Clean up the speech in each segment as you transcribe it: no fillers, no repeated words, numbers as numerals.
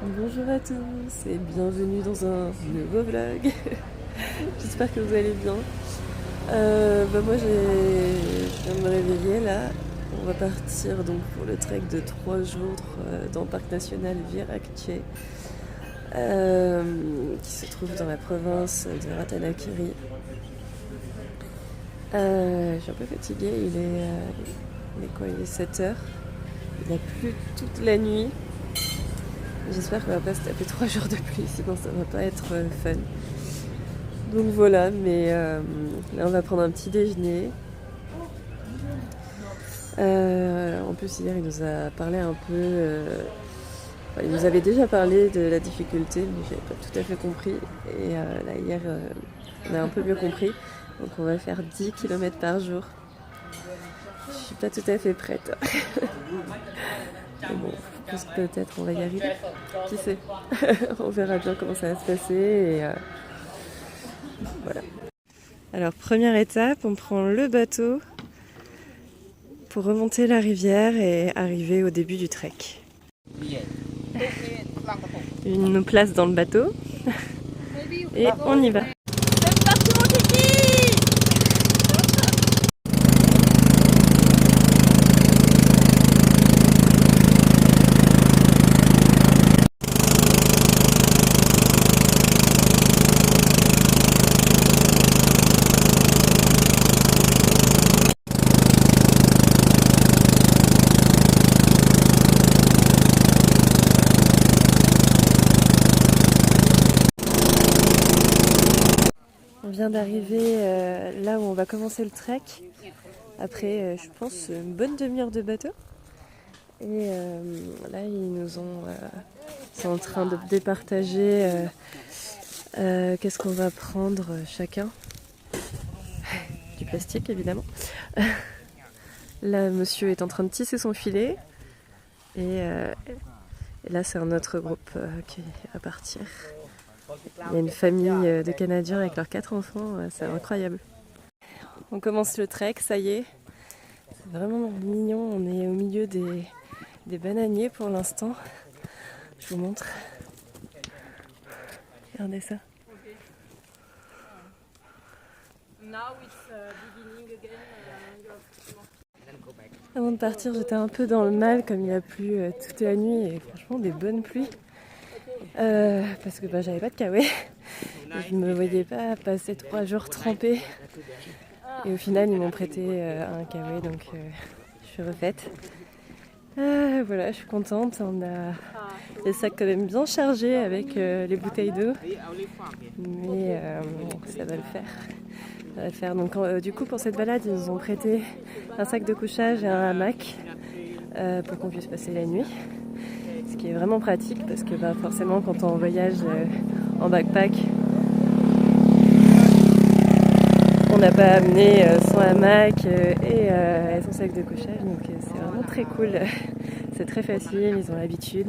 Bonjour à tous et bienvenue dans un nouveau vlog. J'espère que vous allez bien. Moi je viens de me réveiller là. On va partir donc pour le trek de 3 jours dans le parc national Virakché qui se trouve dans la province de Ratanakiri. Je suis un peu fatiguée, il est 7h. Il a plu toute la nuit. J'espère qu'on va pas se taper 3 jours de pluie, sinon ça va pas être fun. Donc voilà, mais là on va prendre un petit déjeuner. En plus hier il nous a parlé un peu, il nous avait déjà parlé de la difficulté, mais j'avais pas tout à fait compris. Et là hier on a un peu mieux compris. Donc on va faire 10 km par jour. Je suis pas tout à fait prête. Mais bon, je pense que peut-être on va y arriver. Qui sait. On verra bien comment ça va se passer. Et voilà. Alors première étape, on prend le bateau pour remonter la rivière et arriver au début du trek. Il nous place dans le bateau et on y va. On vient d'arriver là où on va commencer le trek. Après, je pense, une bonne demi-heure de bateau. Et là, ils sont en train de départager qu'est-ce qu'on va prendre chacun. Du plastique, évidemment. Là, monsieur est en train de tisser son filet. Et là, c'est un autre groupe qui va partir. Il y a une famille de Canadiens avec leurs 4 enfants, c'est incroyable. On commence le trek, ça y est. C'est vraiment mignon, on est au milieu des bananiers pour l'instant. Je vous montre. Regardez ça. Avant de partir, j'étais un peu dans le mal comme il a plu toute la nuit et franchement des bonnes pluies. Parce que j'avais pas de kawaii. Je ne me voyais pas passer 3 jours trempés. Et au final, ils m'ont prêté un kawaii, donc je suis refaite. Voilà, je suis contente. On a les sacs quand même bien chargés avec les bouteilles d'eau. Mais ça va le faire. Ça va le faire. Donc, du coup, pour cette balade, ils nous ont prêté un sac de couchage et un hamac pour qu'on puisse passer la nuit. Ce qui est vraiment pratique parce que forcément, quand on voyage en backpack, on n'a pas amené son hamac et son sac de couchage, donc c'est vraiment très cool. C'est très facile, ils ont l'habitude.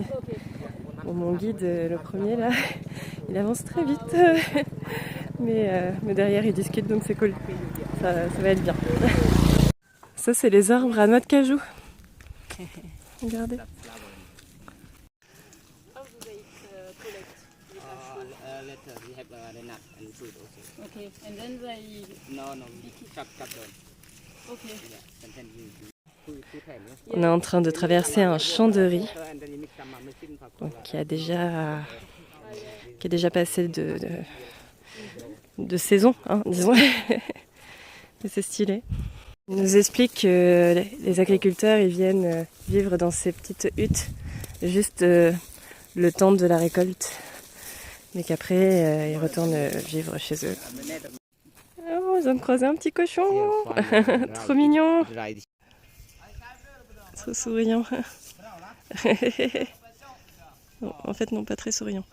Bon, mon guide, le premier là, il avance très vite, mais derrière il discute, donc c'est cool. Ça va être bien. Ça, c'est les arbres à noix de cajou. Regardez. Okay, and then they chop down. okay. On est en train de traverser un champ de riz qui est déjà passé de saison, hein, disons. Et c'est stylé. Il nous explique que les agriculteurs ils viennent vivre dans ces petites huttes juste le temps de la récolte, mais qu'après ils retournent vivre chez eux. Oh, ils ont croisé un petit cochon. Trop mignon. Trop souriant. Non, en fait non, pas très souriant.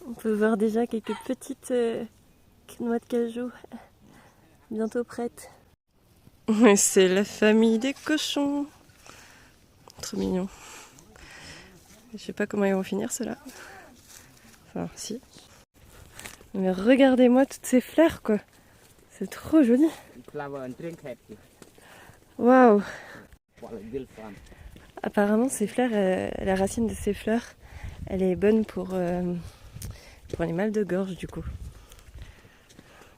On peut voir déjà quelques petites noix de cajou bientôt prêtes. C'est la famille des cochons. Trop mignon. Je sais pas comment ils vont finir ceux-là. Enfin si. Mais regardez-moi toutes ces fleurs quoi. C'est trop joli. Waouh. apparemment ces fleurs, la racine de ces fleurs, elle est bonne pour les mal de gorge du coup.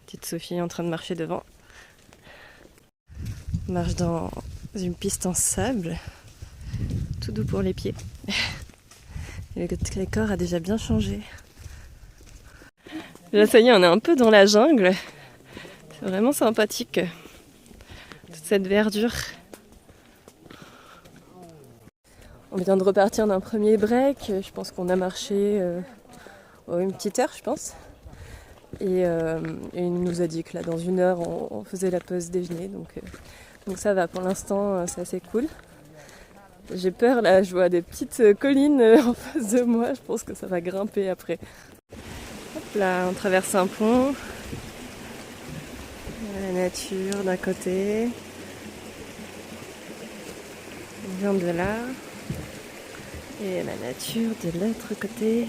Petite Sophie est en train de marcher devant. On marche dans une piste en sable, tout doux pour les pieds. Et le décor a déjà bien changé. Là ça y est, on est un peu dans la jungle. C'est vraiment sympathique. Toute cette verdure. On vient de repartir d'un premier break. Je pense qu'on a marché une petite heure, je pense. Et il nous a dit que là, dans 1 heure, on faisait la pause déjeuner. Donc ça va, pour l'instant, c'est assez cool. J'ai peur, là, je vois des petites collines en face de moi. Je pense que ça va grimper après. Hop là, on traverse un pont. La nature d'un côté. On vient de là. Et la nature de l'autre côté.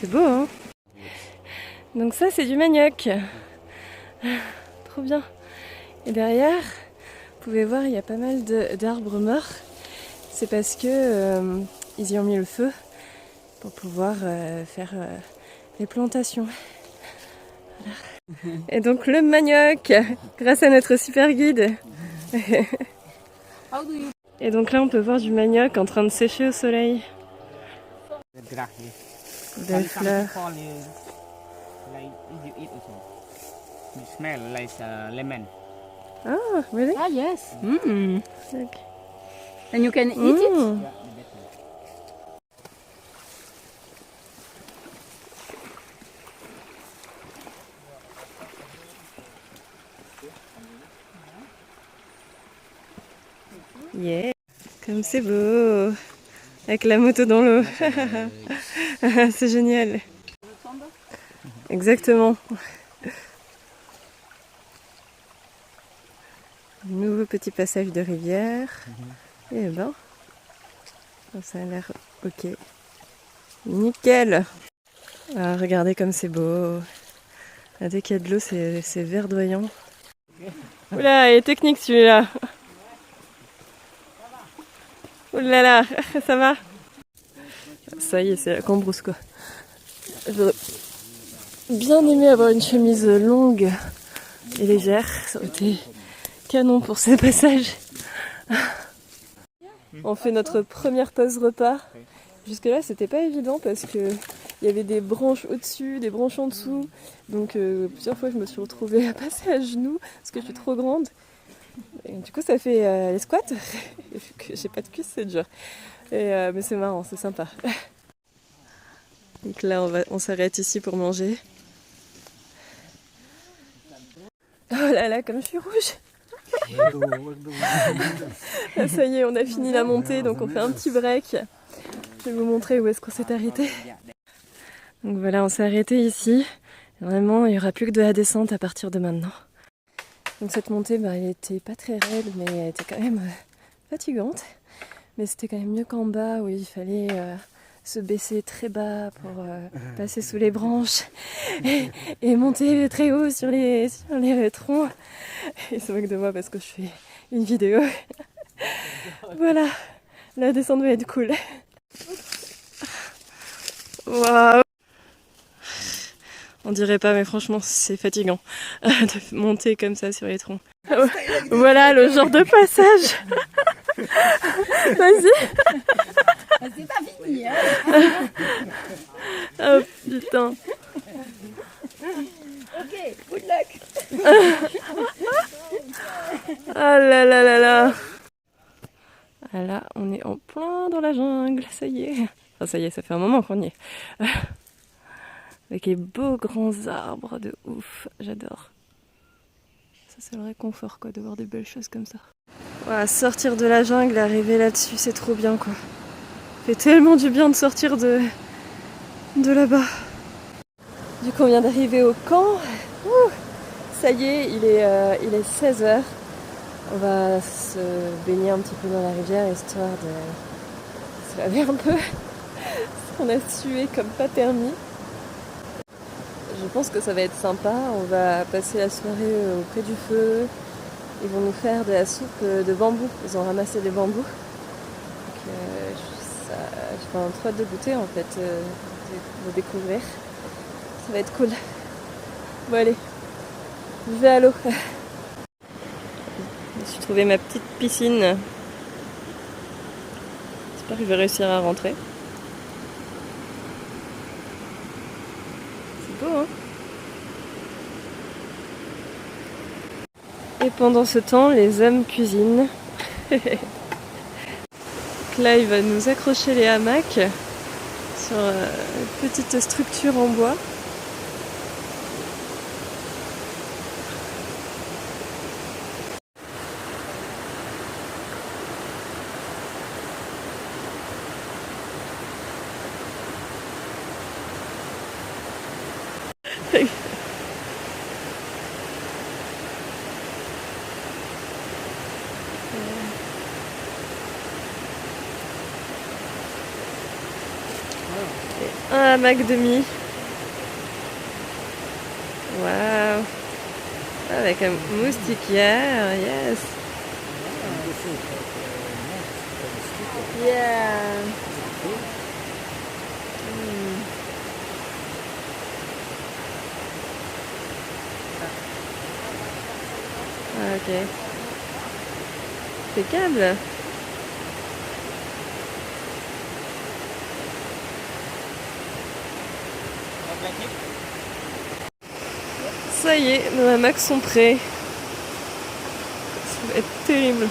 C'est beau, hein? Donc ça, c'est du manioc. Trop bien. Et derrière, vous pouvez voir, il y a pas mal d'arbres morts. C'est parce que ils y ont mis le feu pour pouvoir faire les plantations. Voilà. Et donc le manioc, grâce à notre super guide. Et donc là, on peut voir du manioc en train de sécher au soleil. Belle fleur. It smells like lemon. Ah, really? Ah, yes. Okay. And you can eat it? Yeah. Comme c'est beau. Avec la moto dans l'eau. C'est génial. Exactement. Nouveau petit passage de rivière. Et ben, ça a l'air ok. Nickel. Ah, regardez comme c'est beau. Ah, dès qu'il y a de l'eau, c'est verdoyant. Oula, il est technique celui-là. Oula là, ça va? Ça y est, c'est la cambrousse quoi. J'aurais bien aimé avoir une chemise longue et légère. Ça aurait été canon pour ce passage. On fait notre première pause repas. Jusque là c'était pas évident parce que il y avait des branches au-dessus, des branches en dessous. Donc plusieurs fois je me suis retrouvée à passer à genoux parce que je suis trop grande. Et du coup ça fait les squats. Et vu que j'ai pas de cuisses c'est dur. Mais c'est marrant, c'est sympa. Donc là on s'arrête ici pour manger. Oh là là comme je suis rouge. Là, ça y est, on a fini la montée, donc on fait un petit break. Je vais vous montrer où est-ce qu'on s'est arrêté. Donc voilà, on s'est arrêté ici. Vraiment, il n'y aura plus que de la descente à partir de maintenant. Donc cette montée, elle était pas très raide, mais elle était quand même fatigante. Mais c'était quand même mieux qu'en bas, où il fallait se baisser très bas pour passer sous les branches et monter très haut sur les troncs. Ils se moquent de moi parce que je fais une vidéo. Voilà, la descente va être cool. Waouh! On dirait pas, mais franchement, c'est fatigant de monter comme ça sur les troncs. Voilà le genre de passage. Vas-y. C'est pas fini, hein? Oh putain. Ok, good luck. Ah là là là là. Ah là, on est en plein dans la jungle, ça y est. Enfin, ça y est, ça fait un moment qu'on y est. Avec les beaux grands arbres de ouf, j'adore. Ça c'est le réconfort quoi, de voir des belles choses comme ça. Voilà, sortir de la jungle, arriver là-dessus, c'est trop bien quoi. Ça fait tellement du bien de sortir de là-bas. Du coup on vient d'arriver au camp. Ouh, ça y est, il est 16h. On va se baigner un petit peu dans la rivière histoire de se laver un peu. Parce qu'on a sué comme pas permis. Je pense que ça va être sympa. On va passer la soirée auprès du feu. Ils vont nous faire de la soupe de bambou. Ils ont ramassé des bambous. j'ai trop hâte de goûter en fait, de découvrir. Ça va être cool. Bon allez, je vais à l'eau. J'ai trouvé ma petite piscine. J'espère que je vais réussir à rentrer. C'est beau, hein? Et pendant ce temps, les hommes cuisinent. Donc là, il va nous accrocher les hamacs sur une petite structure en bois. Un hamac demi. Waouh! Avec un moustiquaire, yes! Yeah! Ah, ok. Impeccable! Ça y est, nos hamacs sont prêts. Ça va être terrible.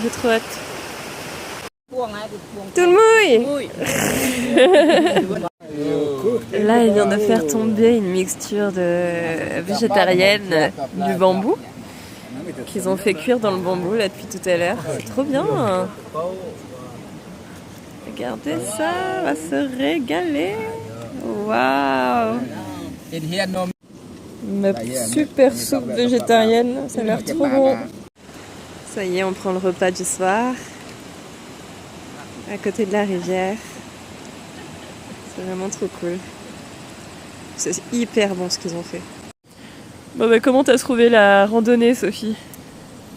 J'ai trop hâte. Tout le mouille! Là, il vient de faire tomber une mixture de végétarienne du bambou qu'ils ont fait cuire dans le bambou là depuis tout à l'heure. C'est trop bien! Regardez ça, on va se régaler! Waouh! Ma super soupe végétarienne, ça a l'air trop bon. Ça y est, on prend le repas du soir à côté de la rivière. C'est vraiment trop cool. C'est hyper bon ce qu'ils ont fait. Bon bah comment t'as trouvé la randonnée, Sophie?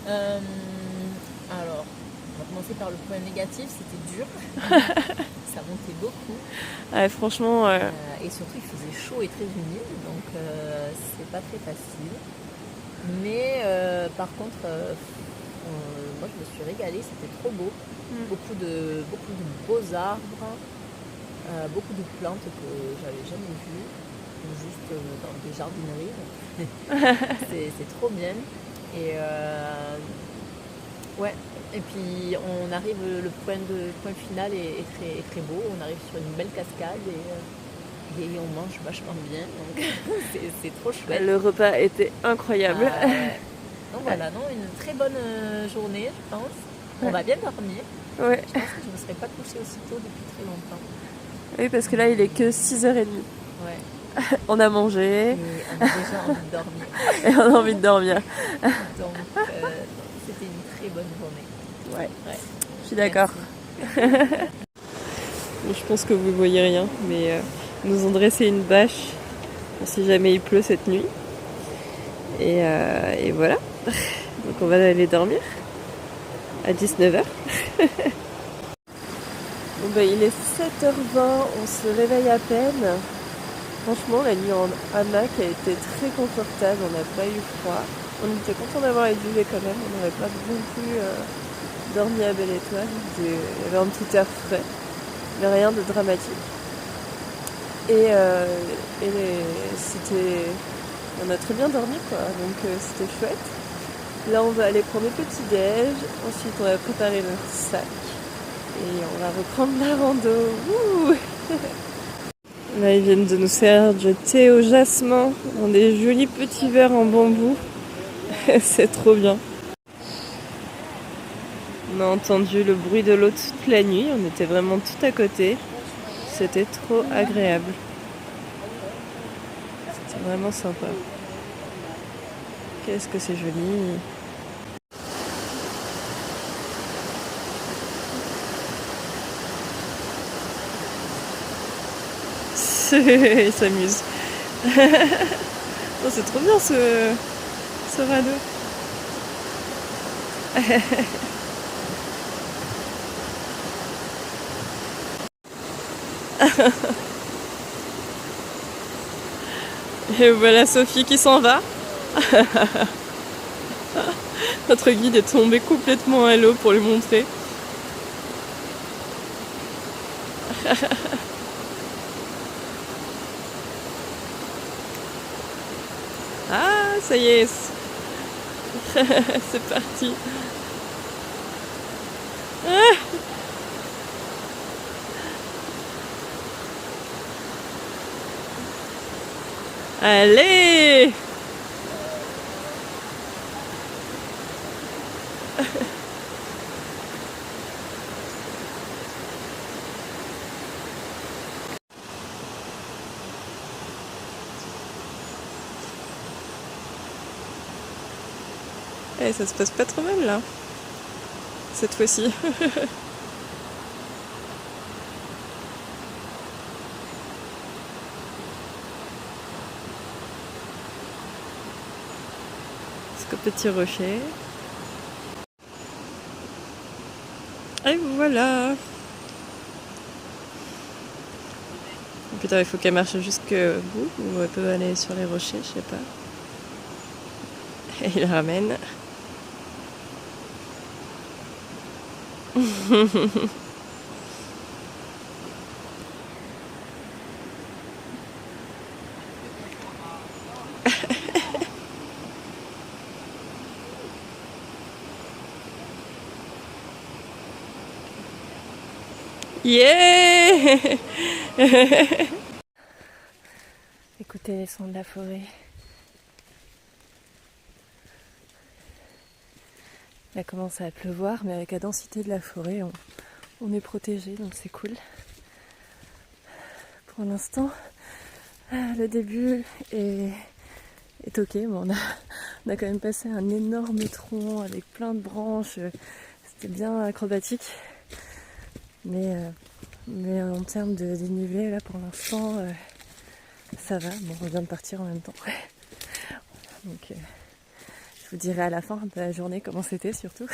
Alors, on va commencer par le point négatif, c'était dur. Ça montait beaucoup. Ouais, franchement... Et surtout, il faisait chaud et très humide, donc c'est pas très facile. Mais par contre, moi je me suis régalée, c'était trop beau. Beaucoup de beaux arbres, beaucoup de plantes que j'avais jamais vues, juste dans des jardineries. C'est trop bien. Et ouais. Et puis on arrive, le point final est très beau. On arrive sur une belle cascade et on mange vachement bien. Donc c'est trop chouette. Le repas était incroyable. Donc voilà, une très bonne journée, je pense. On va bien dormir. Ouais. Je pense que je ne me serais pas couchée aussitôt depuis très longtemps. Oui, parce que là, il est que 6h30. Ouais. On a mangé. Et on a déjà envie de dormir. Et on a envie de dormir. Donc c'était une très bonne journée. Ouais. Je suis d'accord. Je pense que vous voyez rien, mais ils nous ont dressé une bâche si jamais il pleut cette nuit. Et voilà. Donc on va aller dormir à 19h. Bon bah, il est 7h20, on se réveille à peine. Franchement, la nuit en hamac a été très confortable, on n'a pas eu froid. On était content d'avoir les duvets quand même, on n'aurait pas non plus dormi à belle étoile. Il y avait un petit air frais, mais rien de dramatique. Et c'était... On a très bien dormi quoi, donc c'était chouette. Là on va aller prendre le petit déj, ensuite on va préparer notre sac et on va reprendre la rando. Ouh. Là ils viennent de nous servir du thé au jasmin dans des jolis petits verres en bambou. C'est trop bien. On a entendu le bruit de l'eau toute la nuit, on était vraiment tout à côté. C'était trop agréable. C'était vraiment sympa. Qu'est-ce que c'est joli. Il s'amuse. Oh, c'est trop bien ce radeau. Et voilà Sophie qui s'en va. Notre guide est tombé complètement à l'eau pour lui montrer. Ah, ça y est. C'est parti. Ah. Allez. Eh, ça se passe pas trop mal là, cette fois-ci. Jusqu'au petit rocher. Et voilà. Putain, il faut qu'elle marche jusqu'au bout ou elle peut aller sur les rochers, je sais pas. Et il ramène. Yeah. Écoutez les sons de la forêt. Il a commencé à pleuvoir, mais avec la densité de la forêt, on est protégé, donc c'est cool. Pour l'instant, le début est ok. Bon, on a quand même passé un énorme tronc avec plein de branches. C'était bien acrobatique. Mais en termes de dénivelé, là pour l'instant, ça va. Bon, on vient de partir en même temps. Donc, je vous dirai à la fin de la journée comment c'était surtout.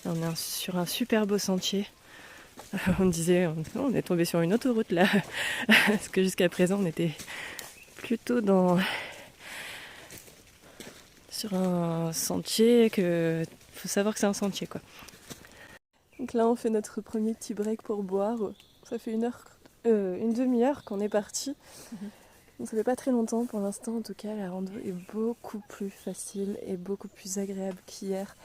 On est sur un super beau sentier. On me disait, on est tombé sur une autoroute là. Parce que jusqu'à présent, on était plutôt sur un sentier que... Faut savoir que c'est un sentier quoi. Donc là, on fait notre premier petit break pour boire. Ça fait une demi-heure qu'on est parti. Donc ça fait pas très longtemps pour l'instant. En tout cas, la rando est beaucoup plus facile et beaucoup plus agréable qu'hier.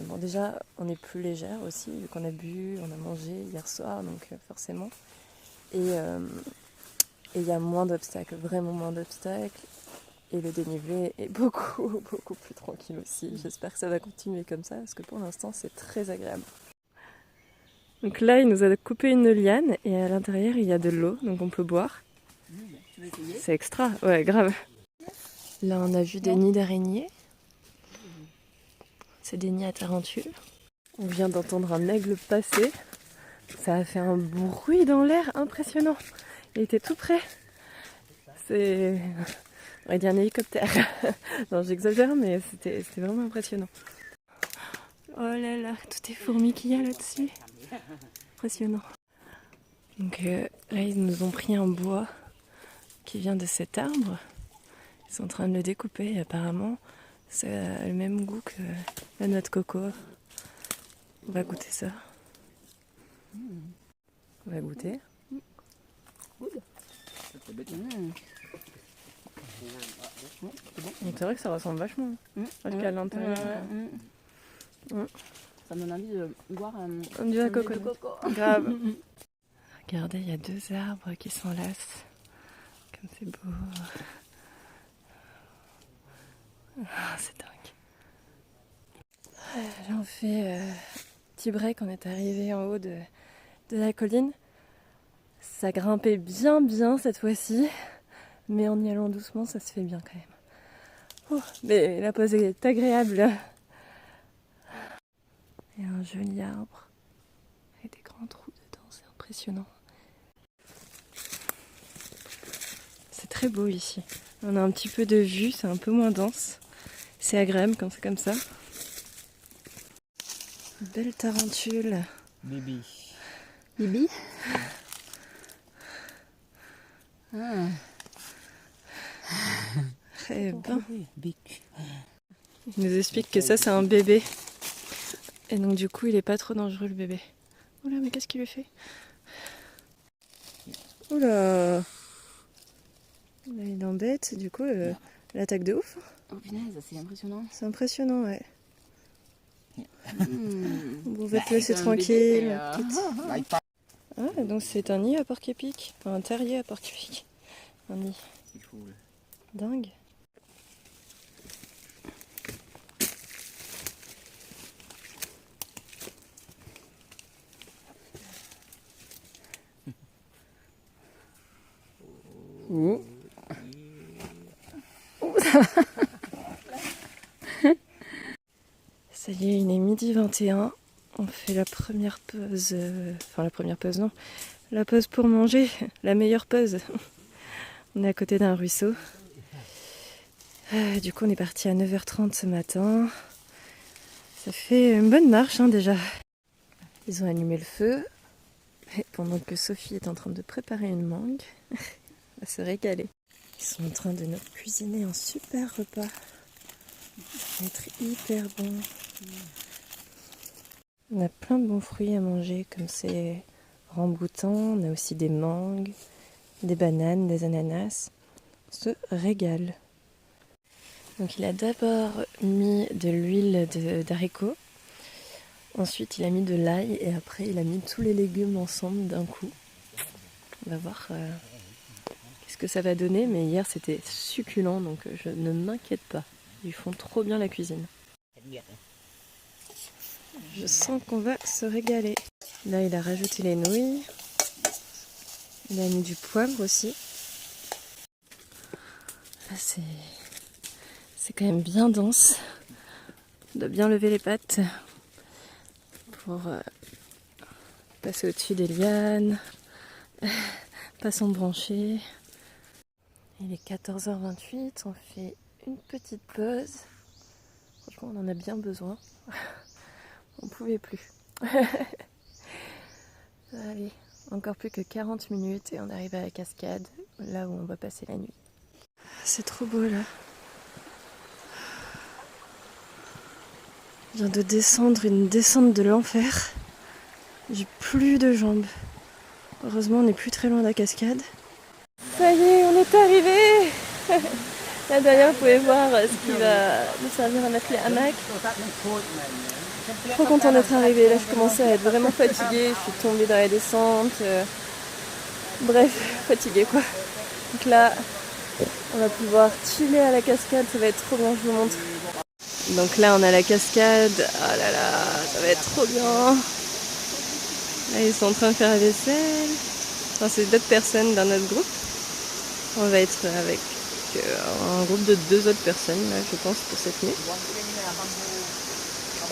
Bon, déjà, on est plus légère aussi, vu qu'on a bu, on a mangé hier soir, donc forcément. Et il y a moins d'obstacles, vraiment moins d'obstacles. Et le dénivelé est beaucoup, beaucoup plus tranquille aussi. J'espère que ça va continuer comme ça, parce que pour l'instant, c'est très agréable. Donc là, il nous a coupé une liane, et à l'intérieur, il y a de l'eau, donc on peut boire. Tu veux essayer? C'est extra, ouais, grave. Là, on a vu des nids d'araignées. C'est des nids à tarentules. On vient d'entendre un aigle passer. Ça a fait un bruit dans l'air impressionnant. Il était tout près. On va dire un hélicoptère. Non, j'exagère, mais c'était vraiment impressionnant. Oh là là, tout est fourmis qu'il y a là-dessus. Impressionnant. Donc là, ils nous ont pris un bois qui vient de cet arbre. Ils sont en train de le découper et apparemment, ça a le même goût que la noix de coco. On va goûter ça. On va goûter. C'est vrai que ça ressemble vachement à ce qu'il y a à l'intérieur. Ça me donne envie de boire Du un coco. de coco. Grave. Regardez, il y a deux arbres qui s'enlacent. Comme c'est beau. Ah, c'est dingue. Là, on fait petit break. On est arrivé en haut de la colline. Ça grimpait bien cette fois-ci. Mais en y allant doucement, ça se fait bien quand même. Oh, mais la pose est agréable. Il y a un joli arbre. Avec des grands trous dedans, c'est impressionnant. C'est très beau ici. On a un petit peu de vue, c'est un peu moins dense. C'est agréable quand c'est comme ça. Belle tarentule. Bibi. Bibi. Ah. Eh ben, Big. il nous explique que ça c'est un bébé. Et donc du coup il est pas trop dangereux le bébé. Oula, mais qu'est-ce qu'il lui fait? Oula. Là, il embête, du coup l'attaque de ouf. Oh punaise, c'est impressionnant. C'est impressionnant, ouais. Bon, on va te Bah, laisser c'est un tranquille. bébé, mais, Ah, donc c'est un nid à porc-épic. Enfin, un terrier à porc-épic. Un nid. Dingue. Ouh. Ça y est, il est midi 21. On fait la première pause. Enfin, la première pause, non. La pause pour manger. La meilleure pause. On est à côté d'un ruisseau. Du coup, on est parti à 9h30 ce matin. Ça fait une bonne marche hein, déjà. Ils ont allumé le feu. Et pendant que Sophie est en train de préparer une mangue, elle va se régaler. Ils sont en train de nous cuisiner un super repas. Ça va être hyper bon. On a plein de bons fruits à manger, comme ces ramboutans. On a aussi des mangues, des bananes, des ananas. On se régale. Donc il a d'abord mis de l'huile d'haricot. Ensuite il a mis de l'ail et après il a mis tous les légumes ensemble d'un coup. On va voir qu'est-ce que ça va donner, mais hier c'était succulent donc je ne m'inquiète pas. Ils font trop bien la cuisine. Je sens qu'on va se régaler. Là il a rajouté les nouilles. Il a mis du poivre aussi. Là c'est quand même bien dense. On doit bien lever les pattes pour passer au-dessus des lianes, pas s'embrancher. Il est 14h28, on fait une petite pause. Franchement, on en a bien besoin. On pouvait plus. Allez, encore plus que 40 minutes et on arrive à la cascade, là où on va passer la nuit. C'est trop beau là. Je viens de descendre une descente de l'enfer. J'ai plus de jambes. Heureusement, on n'est plus très loin de la cascade. Ça y est, on est arrivé. Là derrière, vous pouvez voir ce qui va nous servir à mettre les hamacs. Trop content d'être arrivé. Là, je commençais à être vraiment fatiguée. Je suis tombée dans la descente. Bref, fatiguée quoi. Donc là, on va pouvoir chiller à la cascade. Ça va être trop bien, je vous montre. Donc là, on a la cascade. Oh là là, ça va être trop bien. Là, ils sont en train de faire la vaisselle. Enfin, c'est d'autres personnes d'un autre groupe. On va être avec un groupe de 2 autres personnes, là, je pense, pour cette nuit.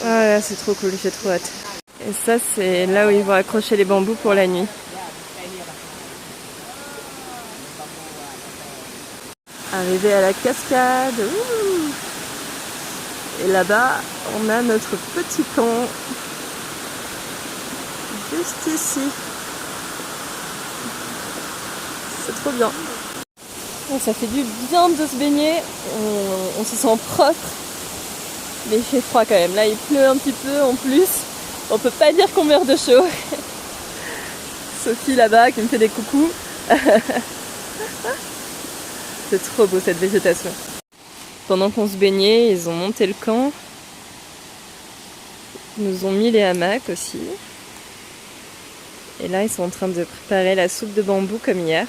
Ah là, c'est trop cool, j'ai trop hâte. Et ça, c'est là où ils vont accrocher les bambous pour la nuit. Arrivé à la cascade. Ouh. Et là-bas, on a notre petit camp. Juste ici. C'est trop bien. Ça fait du bien de se baigner. On se sent propre. Mais il fait froid quand même. Là, il pleut un petit peu en plus. On peut pas dire qu'on meurt de chaud. Sophie là-bas qui me fait des coucous. C'est trop beau cette végétation. Pendant qu'on se baignait, ils ont monté le camp. Ils nous ont mis les hamacs aussi. Et là, ils sont en train de préparer la soupe de bambou comme hier.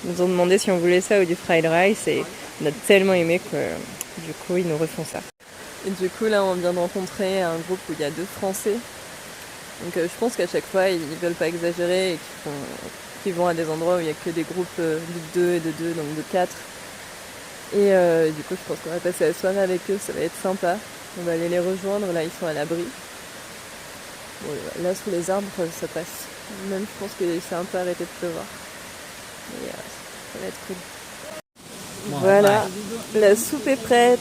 Ils nous ont demandé si on voulait ça ou du fried rice et on a tellement aimé que du coup, ils nous refont ça. Et du coup, là, on vient de rencontrer un groupe où il y a 2 Français. Donc je pense qu'à chaque fois, ils veulent pas exagérer et qu'ils vont à des endroits où il n'y a que des groupes de 2 et de 2, donc de 4. Et du coup, je pense qu'on va passer la soirée avec eux, ça va être sympa. On va aller les rejoindre, là, ils sont à l'abri. Bon, là, sous les arbres, ça passe. Même, je pense que c'est un peu arrêté de pleuvoir. Mais ça va être cool. Voilà, la soupe est prête.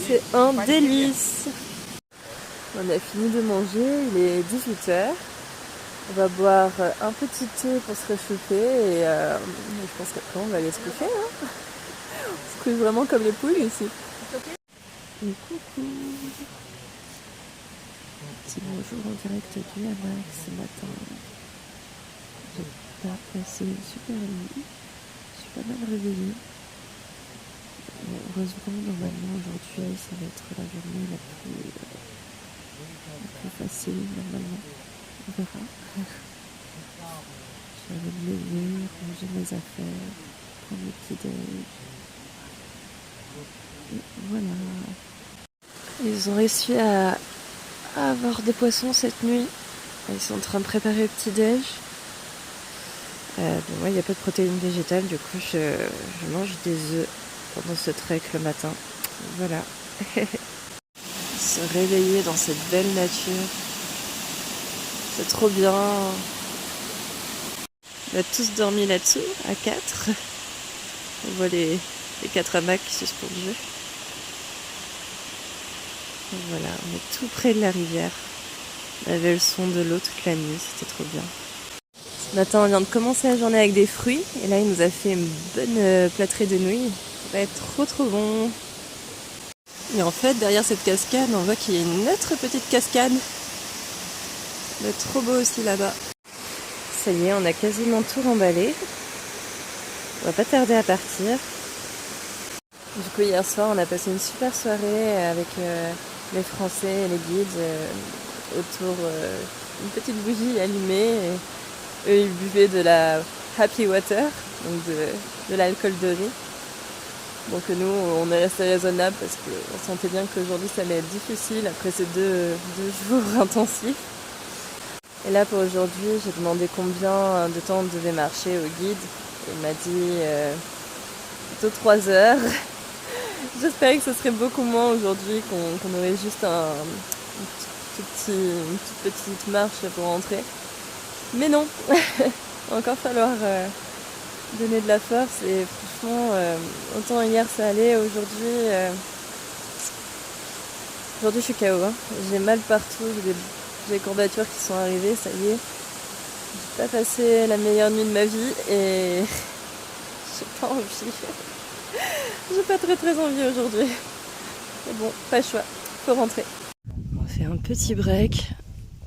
C'est un délice. On a fini de manger, il est 18h. On va boire un petit thé pour se réchauffer et je pense qu'après on va aller se coucher. Hein. On se couche vraiment comme les poules ici. Et coucou. Petit bonjour en direct du hamac ce matin. J'ai pas passé une super nuit. Je suis pas mal réveillée. Mais heureusement, normalement aujourd'hui ça va être la journée la plus facile normalement. On verra. Je vais me lever, ranger mes affaires, prendre le petit déj. Et voilà. Ils ont réussi à avoir des poissons cette nuit. Ils sont en train de préparer le petit déj. Moi, il n'y a pas de protéines végétales, du coup je mange des œufs pendant ce trek le matin. Voilà. Se réveiller dans cette belle nature. C'est trop bien. On a tous dormi là-dessous, à 4. On voit les 4 hamacs suspendus. Et voilà, on est tout près de la rivière. On avait le son de l'eau toute la nuit, c'était trop bien. Ce matin, on vient de commencer la journée avec des fruits. Et là, il nous a fait une bonne plâtrée de nouilles. Ça va être trop bon. Et en fait, derrière cette cascade, on voit qu'il y a une autre petite cascade. Ça va être trop beau aussi là-bas. Ça y est, on a quasiment tout remballé. On va pas tarder à partir. Du coup, hier soir, on a passé une super soirée avec les Français et les guides autour d'une petite bougie allumée. Et eux, ils buvaient de la Happy Water, donc de l'alcool de riz. Donc nous, on est resté raisonnable parce qu'on sentait bien qu'aujourd'hui, ça allait être difficile après ces deux jours intensifs. Et là, pour aujourd'hui, j'ai demandé combien de temps on devait marcher au guide. Il m'a dit plutôt 3 heures. J'espérais que ce serait beaucoup moins aujourd'hui, qu'on aurait juste une toute petite marche pour rentrer. Mais non, il va encore falloir donner de la force. Et franchement, autant hier ça allait, aujourd'hui je suis KO. Hein. J'ai mal partout, j'ai des courbatures qui sont arrivées, ça y est. J'ai pas passé la meilleure nuit de ma vie et j'ai pas envie. J'ai pas très envie aujourd'hui. Mais bon, pas le choix, faut rentrer. On fait un petit break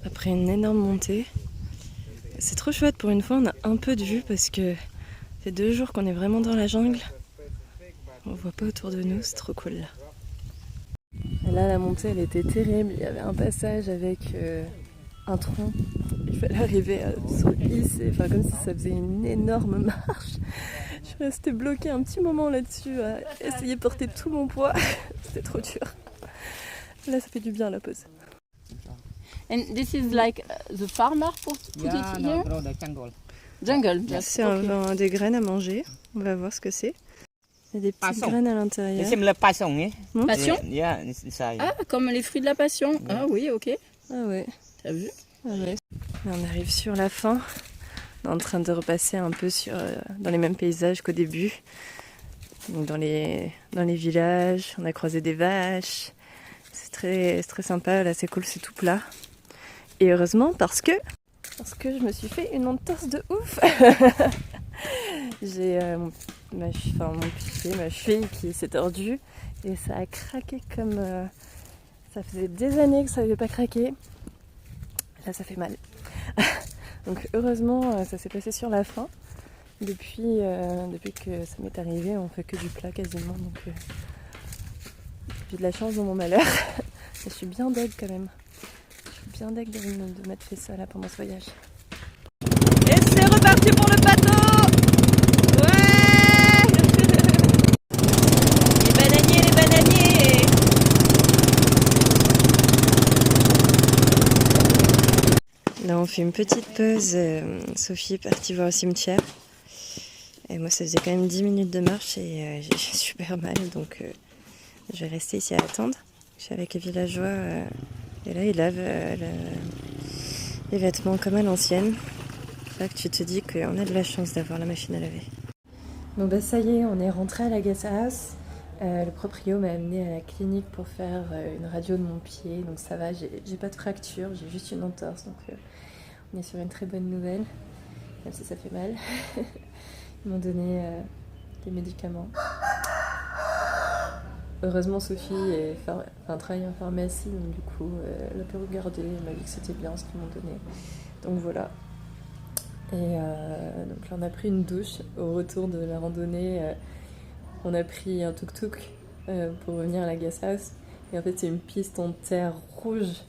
après une énorme montée. C'est trop chouette, pour une fois on a un peu de vue parce que ça fait 2 jours qu'on est vraiment dans la jungle. On voit pas autour de nous, c'est trop cool là. Et là la montée elle était terrible, il y avait un passage avec un tronc. Il fallait arriver sur le hisse, enfin comme si ça faisait une énorme marche. Je suis restée bloquée un petit moment là-dessus à essayer de porter tout mon poids. C'était trop dur. Là ça fait du bien la pause. And this is like the farmer put it here? No, the jungle. Jungle, yes. C'est des graines à manger. On va voir ce que c'est. Il y a des petites graines à l'intérieur. C'est le passion, hein? Passion? Yeah, inside. Ah, comme les fruits de la passion. Ah oui, ok. Ah ouais. T'as vu? Ah ouais. Là, on arrive sur la fin. On est en train de repasser un peu dans les mêmes paysages qu'au début. Donc dans les villages, on a croisé des vaches. C'est très sympa, là c'est cool, c'est tout plat. Et heureusement parce que je me suis fait une entorse de ouf. J'ai mon pied, ma cheville qui s'est tordue et ça a craqué comme... ça faisait des années que ça n'avait pas craqué. Là ça fait mal. Donc heureusement ça s'est passé sur la fin. Depuis que ça m'est arrivé, on fait que du plat quasiment. Donc j'ai de la chance dans mon malheur. Je suis bien deg quand même. Je suis bien deg de m'être fait ça là pendant ce voyage. Et c'est reparti pour le bateau. Ouais. Les bananiers. Là on fait une petite pause. Sophie est partie voir au cimetière. Et moi ça faisait quand même 10 minutes de marche et j'ai super mal. Donc je vais rester ici à attendre. Je suis avec les villageois et là ils lavent les vêtements comme à l'ancienne. C'est là que tu te dis qu'on a de la chance d'avoir la machine à laver. Bon bah ça y est, on est rentré à la guest house. Le proprio m'a amené à la clinique pour faire une radio de mon pied, donc ça va, j'ai pas de fracture, j'ai juste une entorse, donc on est sur une très bonne nouvelle, même si ça fait mal. Ils m'ont donné des médicaments. Heureusement, Sophie travaille en pharmacie, donc du coup, elle a pu regarder, elle m'a dit que c'était bien ce qu'ils m'ont donné. Donc voilà. Et donc là, on a pris une douche au retour de la randonnée. On a pris un tuk-tuk pour revenir à la guest house. Et en fait, c'est une piste en terre rouge,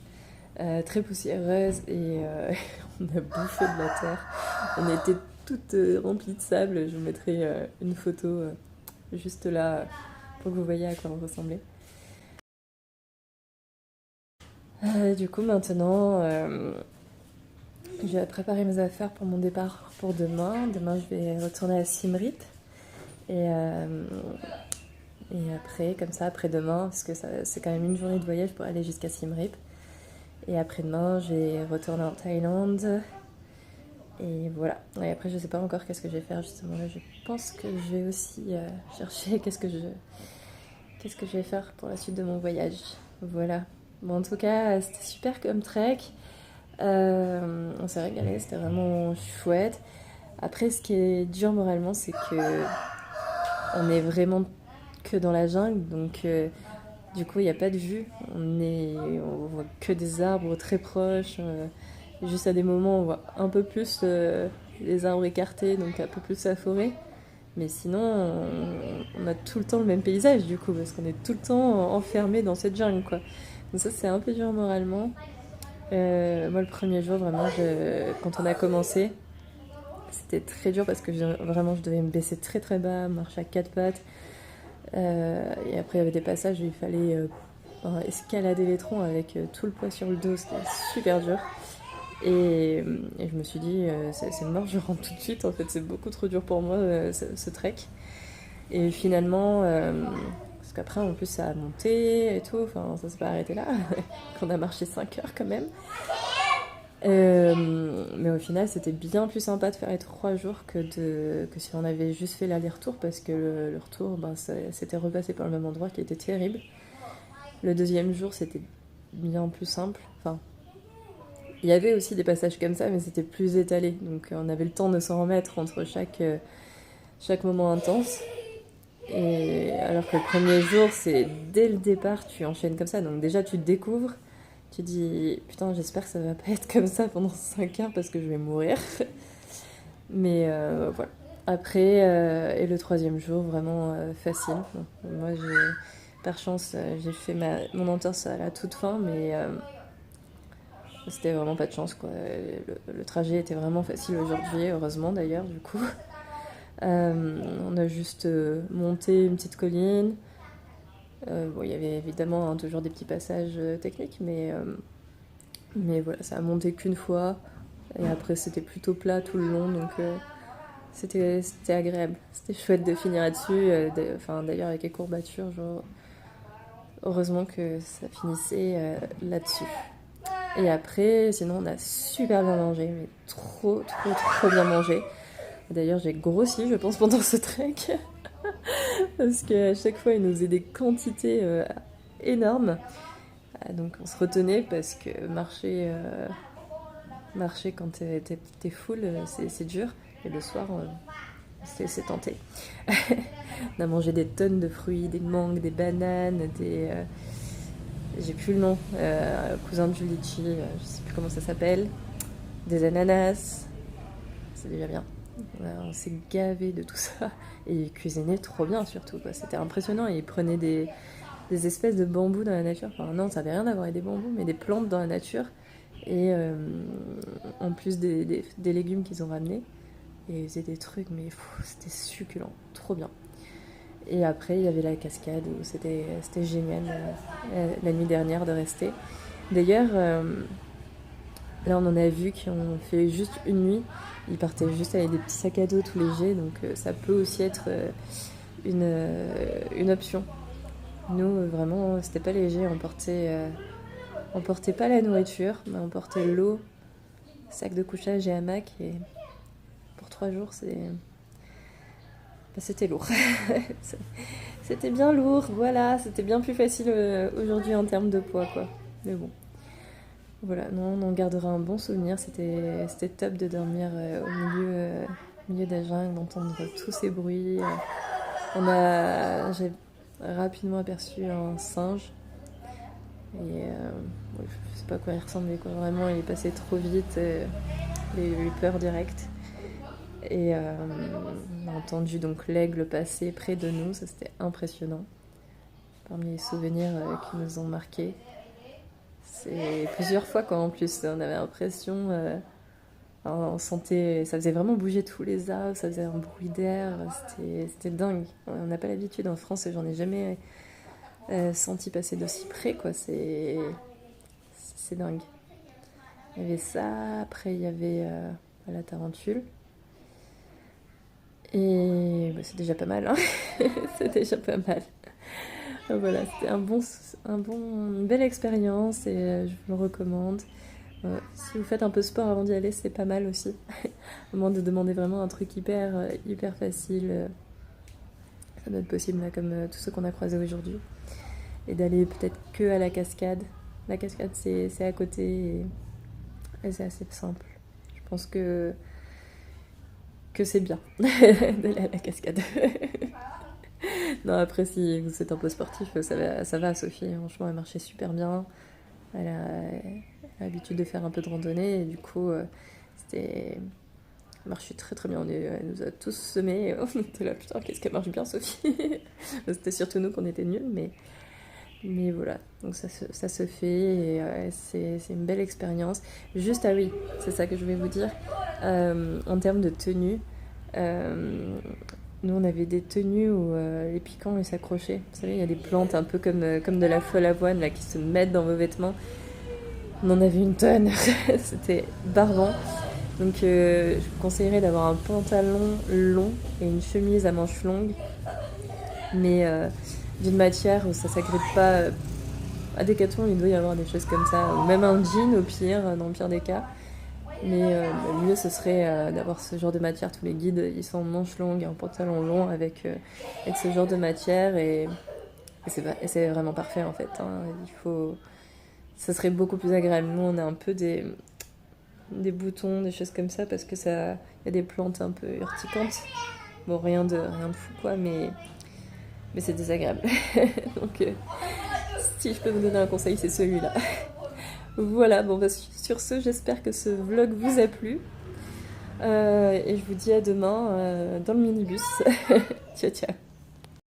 très poussiéreuse, et on a bouffé de la terre. On était toutes remplies de sable. Je vous mettrai une photo juste là pour que vous voyez à quoi on ressemblait. Du coup, maintenant, je vais préparer mes affaires pour mon départ pour demain. Demain, je vais retourner à Siem Reap. Et après, comme ça, après-demain, parce que c'est quand même une journée de voyage pour aller jusqu'à Siem Reap. Et après-demain, je vais retourner en Thaïlande. Et voilà. Et après, je sais pas encore qu'est-ce que je vais faire justement là. Je pense que je vais aussi chercher qu'est-ce que je vais faire pour la suite de mon voyage. Voilà. Bon, en tout cas, c'était super comme trek. On s'est régalé, c'était vraiment chouette. Après, ce qui est dur moralement, c'est que on est vraiment que dans la jungle, donc du coup, il n'y a pas de vue. On voit que des arbres très proches. Juste à des moments, on voit un peu plus les arbres écartés, donc un peu plus la forêt. Mais sinon, on a tout le temps le même paysage, du coup, parce qu'on est tout le temps enfermé dans cette jungle, quoi. Donc ça, c'est un peu dur moralement. Moi, le premier jour, vraiment, quand on a commencé, c'était très dur parce que vraiment, je devais me baisser très très bas, marcher à quatre pattes. Et après, il y avait des passages où il fallait escalader les troncs avec tout le poids sur le dos. C'était super dur. Et je me suis dit, c'est mort, je rentre tout de suite. En fait, c'est beaucoup trop dur pour moi, ce trek. Et finalement, parce qu'après, en plus, ça a monté et tout. Enfin, ça s'est pas arrêté là. On a marché 5 heures quand même. Mais au final, c'était bien plus sympa de faire les 3 jours que si on avait juste fait l'aller-retour, parce que le retour, c'était repassé par le même endroit qui était terrible. Le deuxième jour, c'était bien plus simple. Enfin, il y avait aussi des passages comme ça, mais c'était plus étalé. Donc on avait le temps de s'en remettre entre chaque moment intense. Et alors que le premier jour, c'est dès le départ, tu enchaînes comme ça. Donc déjà, tu te découvres. Tu dis, putain, j'espère que ça va pas être comme ça pendant 5 heures parce que je vais mourir. Mais voilà. Après, et le troisième jour, vraiment facile. Moi, par chance, j'ai fait mon entorse à la toute fin, mais c'était vraiment pas de chance, quoi. Le trajet était vraiment facile aujourd'hui, heureusement d'ailleurs, du coup. On a juste monté une petite colline. Bon, il y avait évidemment toujours des petits passages techniques, mais voilà, ça a monté qu'une fois. Et après, c'était plutôt plat tout le long, donc c'était agréable. C'était chouette de finir là-dessus. D'ailleurs, avec les courbatures, genre, heureusement que ça finissait là-dessus. Et après, sinon, on a super bien mangé, mais trop bien mangé. D'ailleurs, j'ai grossi, je pense, pendant ce trek. Parce qu'à chaque fois, il nous faisait des quantités énormes. Donc on se retenait parce que marcher quand t'es full, c'est dur. Et le soir, c'est tenté. On a mangé des tonnes de fruits, des mangues, des bananes, j'ai plus le nom, cousin de litchi, je sais plus comment ça s'appelle, des ananas, c'est déjà bien. On s'est gavé de tout ça. Et il cuisinait trop bien surtout, quoi. C'était impressionnant. Et il prenait des espèces de bambous dans la nature. Enfin non, ça n'avait rien à voir avec des bambous, mais des plantes dans la nature. Et en plus des légumes qu'ils ont ramenés. Et ils faisaient des trucs, mais c'était succulent. Trop bien. Et après, il y avait la cascade où c'était génial la nuit dernière de rester. D'ailleurs, là, on en a vu qui ont fait juste une nuit. Ils partaient juste avec des petits sacs à dos tout légers, donc ça peut aussi être une option. Nous, vraiment, c'était pas léger. On portait pas la nourriture, mais on portait l'eau, sac de couchage et hamac. Et pour 3 jours, c'était lourd. C'était bien lourd, voilà, c'était bien plus facile aujourd'hui en termes de poids, quoi. Mais bon, voilà, non, on en gardera un bon souvenir. C'était top de dormir au milieu de la jungle, d'entendre tous ces bruits. J'ai rapidement aperçu un singe. Et je sais pas à quoi il ressemblait, quoi. Vraiment, il est passé trop vite. J'ai eu peur direct. Et on a entendu donc l'aigle passer près de nous, ça c'était impressionnant. Parmi les souvenirs qui nous ont marqués. C'est plusieurs fois quoi en plus, on avait l'impression, on sentait, ça faisait vraiment bouger tous les arbres, ça faisait un bruit d'air, c'était dingue. On n'a pas l'habitude en France et j'en ai jamais senti passer d'aussi près quoi, c'est dingue. Il y avait ça, après il y avait la tarentule. Et bah, c'est déjà pas mal, hein. C'est déjà pas mal. Voilà, c'était une belle expérience et je vous le recommande. Si vous faites un peu de sport avant d'y aller, c'est pas mal aussi. À moins de demander vraiment un truc hyper facile. Ça doit être possible, là, comme tous ceux qu'on a croisés aujourd'hui. Et d'aller peut-être que à la cascade. La cascade, c'est à côté et c'est assez simple. Je pense que c'est bien d'aller à la cascade. Non, après, si vous êtes un peu sportif, ça va Sophie. Franchement, elle marchait super bien. Elle a l'habitude de faire un peu de randonnée. Et du coup, elle marchait très très bien. Elle nous a tous semés. On était là, putain, qu'est-ce qu'elle marche bien, Sophie. C'était surtout nous qu'on était nuls. Mais voilà, donc ça se fait. Et c'est une belle expérience. Juste, ah oui, c'est ça que je vais vous dire. En termes de tenue, nous on avait des tenues où les piquants ils s'accrochaient. Vous savez, il y a des plantes un peu comme de la folle avoine là, qui se mettent dans vos vêtements. On en avait une tonne, c'était barbant. Donc je vous conseillerais d'avoir un pantalon long et une chemise à manches longues. Mais d'une matière où ça s'agrippe pas. À Decathlon, il doit y avoir des choses comme ça. Ou même un jean au pire, dans le pire des cas. Mais le mieux ce serait d'avoir ce genre de matière. Tous les guides ils sont en manches longues et en pantalon long avec ce genre de matière et c'est vraiment parfait en fait, hein. Ça serait beaucoup plus agréable. Nous on a un peu des boutons, des choses comme ça parce que il y a des plantes un peu urticantes. Bon, rien de fou quoi, mais c'est désagréable. Donc si je peux vous donner un conseil, c'est celui-là. Voilà, bon bah, sur ce, j'espère que ce vlog vous a plu. Et je vous dis à demain dans le minibus. Ciao, ciao.